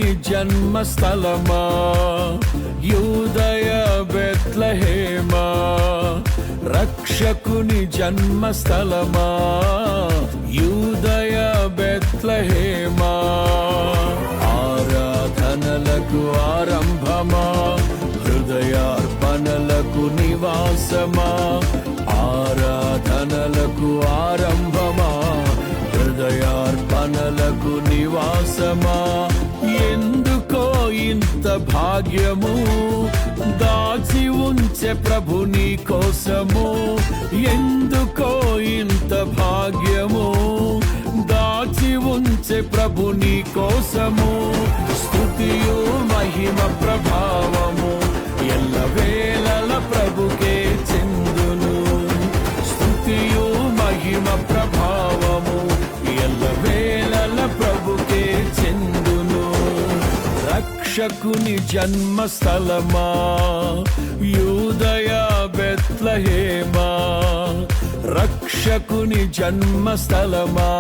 రక్షకుని జన్మస్థలమా యూదయ బెత్లెహేమా, రక్షకుని జన్మస్థలమా యూదయ బెత్లెహేమా. ఆరాధనలకు ఆరంభమా, హృదయార్పణలకు నివాసమా, ఆరాధనలకు ఆరంభమా, హృదయార్పణలకు నివాసమా. ఎందుకో ఇంత భాగ్యము దాచి ఉంచే ప్రభు నీ కోసము, ఎందుకో ఇంత భాగ్యము దాచి ఉంచే ప్రభు నీ కోసము. స్తుతియు మహిమ ప్రభావము ఎల్లవేళల ప్రభుకే చెందును, స్తుతియు మహిమ ప్రభావము ఎల్లవేళల ప్రభుకే చెందును. రక్షకుని జన్మస్థలమా యూదయ బెత్లెహేమా, రక్షకుని జన్మస్థలమా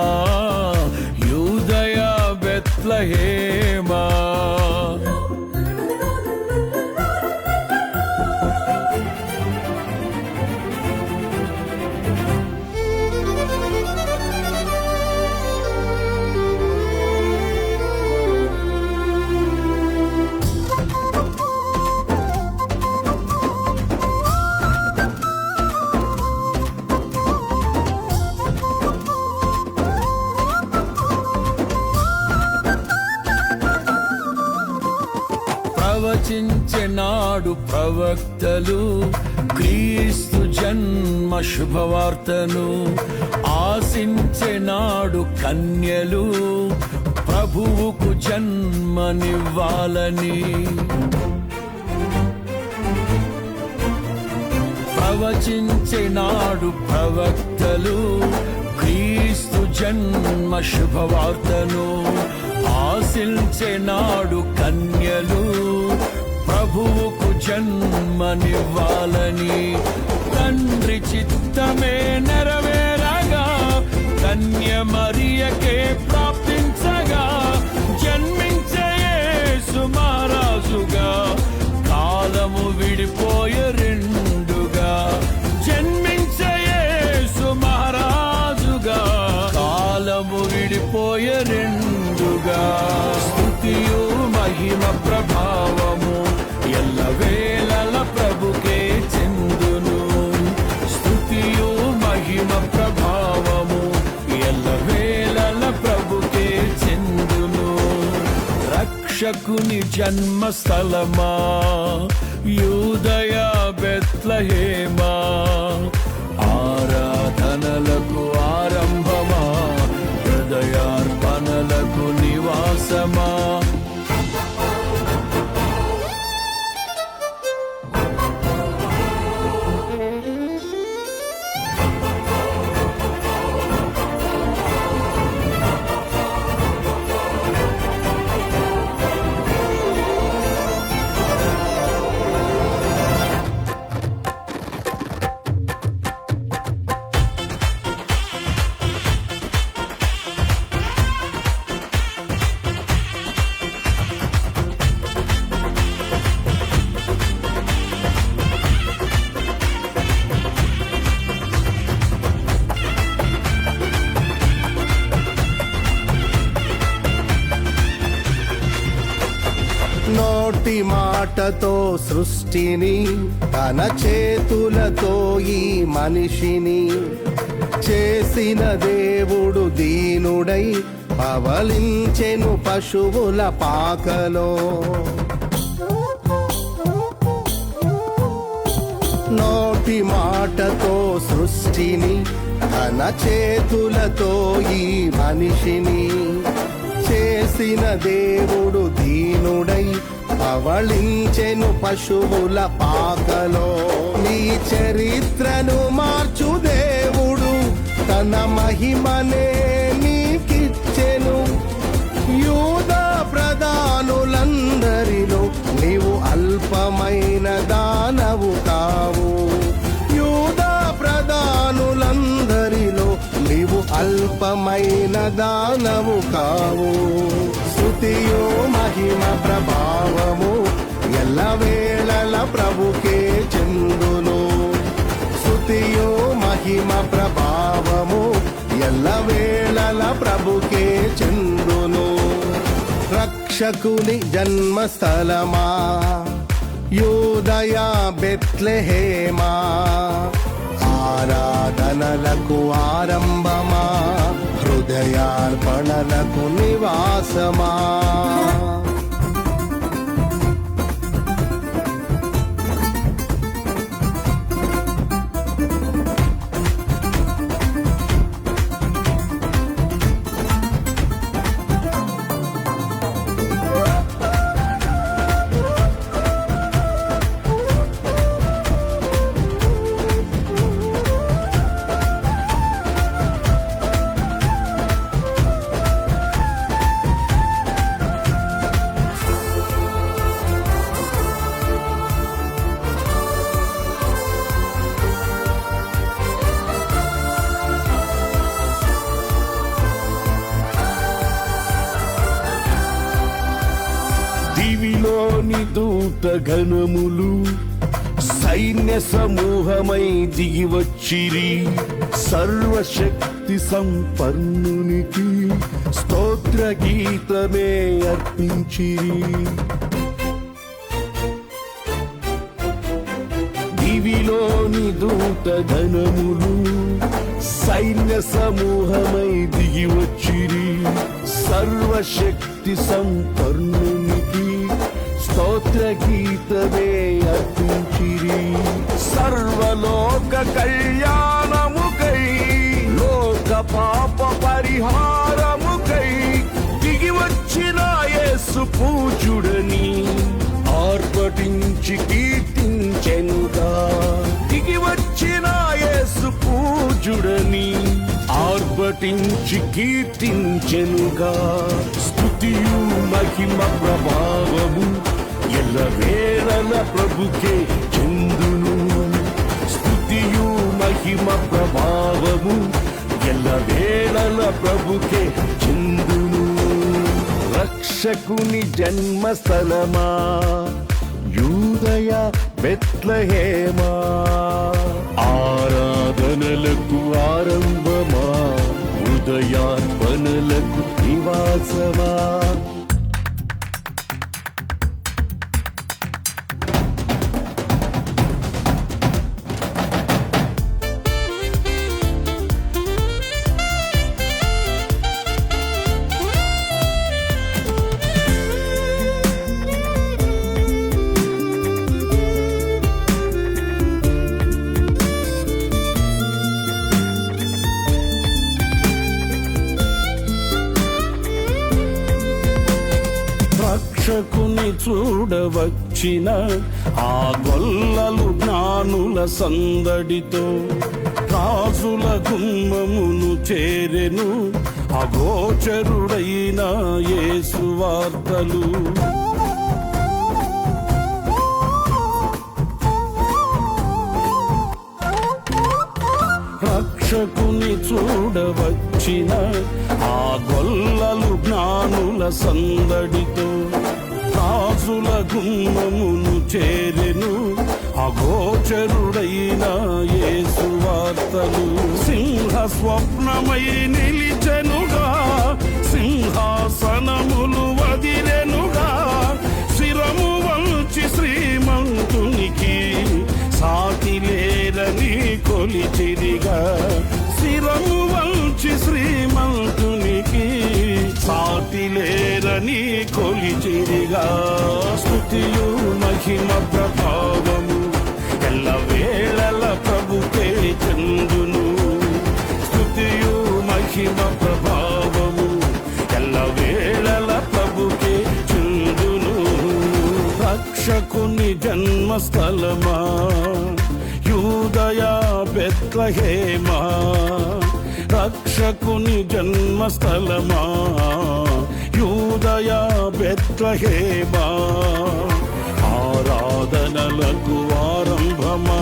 యూదయ బెత్లెహేమా. ప్రవచించెనాడు ప్రవక్తలు క్రీస్తు జన్మ శుభవార్తను, ఆశించెనాడు కన్యలు ప్రభువుకు జన్మనివ్వాలని. ప్రవచించెనాడు ప్రవక్తలు క్రీస్తు జన్మ శుభవార్తను, ఆశించెనాడు కన్యలు ప్రభువుకు జన్మనివ్వాలని. తండ్రి చిత్తమే నెరవేరగా కన్య మరియకే ప్రాప్తించగా, జన్మించే యేసు మహారాజుగా కాలము విడిపోయే రెండుగా, జన్మించే యేసు మహారాజుగా కాలము విడిపోయే రెండుగా. స్తుతియు మహిమ ప్రభావము ఎల్లవేళల ప్రభుకే చెందును, స్తుతియు మహిమ ప్రభావము ఎల్లవేళల ప్రభుకే చెందును. రక్షకుని జన్మస్థలమా యూదయ బెత్లెహేమా, ఆరాధనలకు ఆరంభమా, హృదయార్పణలకు నివాసమా. నోటి మాటతో సృష్టిని, తన చేతులతో ఈ మనిషిని చేసిన దేవుడు దీనుడై పవలించెను పశువుల పాకలో. నోటి మాటతో సృష్టిని, తన చేతులతో ఈ మనిషిని చేసిన దేవుడు దీనుడై పవళించెను పశువుల పాకలో. నీ చరిత్రను మార్చు దేవుడు తన మహిమనే నీకిచ్చెను. యూదా ప్రధానులందరిలో నీవు అల్పమైన దానవు కావు, యూదా ప్రధానులందరిలో నీవు అల్పమైన దానవు కావు. స్తుతియు మహిమ ప్రభావము ఎల్లవేళల ప్రభుకే చెందును. స్తుతియు మహిమ ప్రభావము ఎల్లవేళల ప్రభుకే చెందును. రక్షకుని జన్మస్థలమా యూదయ బెత్లెహేమా, ఆరాధనలకు ఆరంభమా హృదయార్పణలకు నివాసమా. దివిలోని దూత గణములు సైన్య సమూహమై దిగి వచ్చిరి. సర్వశక్తి సంపన్నునికి స్తోత్ర గీతమే అర్పించిరి. దివిలోని దూత గణములు సైన్య సమూహమై దిగి వచ్చిరి. సర్వశక్తి సంపన్నునికి స్తోత్ర గీతమే అర్పించిరి. సర్వలోక కళ్యాణముకై లోక పాప పరిహారముకై దిగి వచ్చిన యేసు పూజుడని ఆర్భటించి కీర్తించెనుగా. దిగి వచ్చిన యేసు పూజుడని ఆర్భటించి కీర్తించెనుగా. స్తుతియు మహిమ ప్రభావము ఎల్లవేళల ప్రభుకే చెందును. స్తుతియు మహిమ ప్రభావము ఎల్లవేళల ప్రభుకే చెందును. రక్షకుని జన్మస్థలమా యూదయ బెత్లెహేమా, ఆరాధనలకు ఆరంభమా హృదయార్పణలకు నివాసమా. రక్షకుని చూడవచ్చిన ఆ గొల్లలు జ్ఞానుల సందడితో రాజుల గుమ్మమును చేరెను అగోచరుడైన యేసు వార్తలు. రక్షకుని చూడవచ్చిన ఆ గొల్లలు జ్ఞానుల సందడితో రాజుల గుమ్మమును చేరెను అగోచరుడైన యేసు వార్తలు. సింహ స్వప్నమై నిలిచెనుగా, సింహాసనములు వదిలెనుగా. శిరము వంచి శ్రీమంతునికి సాటి లేరని కొలిచిరిగా. శిరము వంచి శ్రీమంతునికి సాటి లేరని కొలిచిరిగా. స్తుతియు మహిమ ప్రభావము ఎల్లవేళల ప్రభుకే చెందును. స్తుతియు మహిమ ప్రభావము ఎల్లవేళల ప్రభుకే చెందును. రక్షకుని జన్మస్థలమా యూదయ బెత్లెహేమా, రక్షకుని జన్మస్థలమా యూదయ బెత్లెహేమా, ఆరాధనలకు ఆరంభమా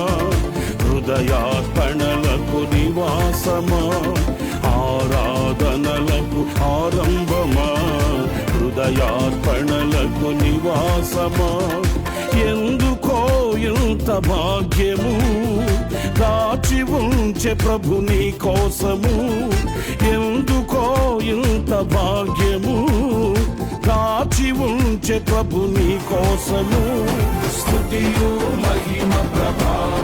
హృదయార్పణలకు నివాసమా, ఆరాధనలకు ఆరాధనలకు ఆరంభమా హృదయార్పణలకు నివాసమా ఎందుకో ఇంత భాగ్యము దాచి ఉంచే ప్రభు నీ కోసము ఎందుకో ఇంత భాగ్యము దాచి ఉంచే ప్రభు నీ కోసము స్తుతియు మహిమ ప్రభావ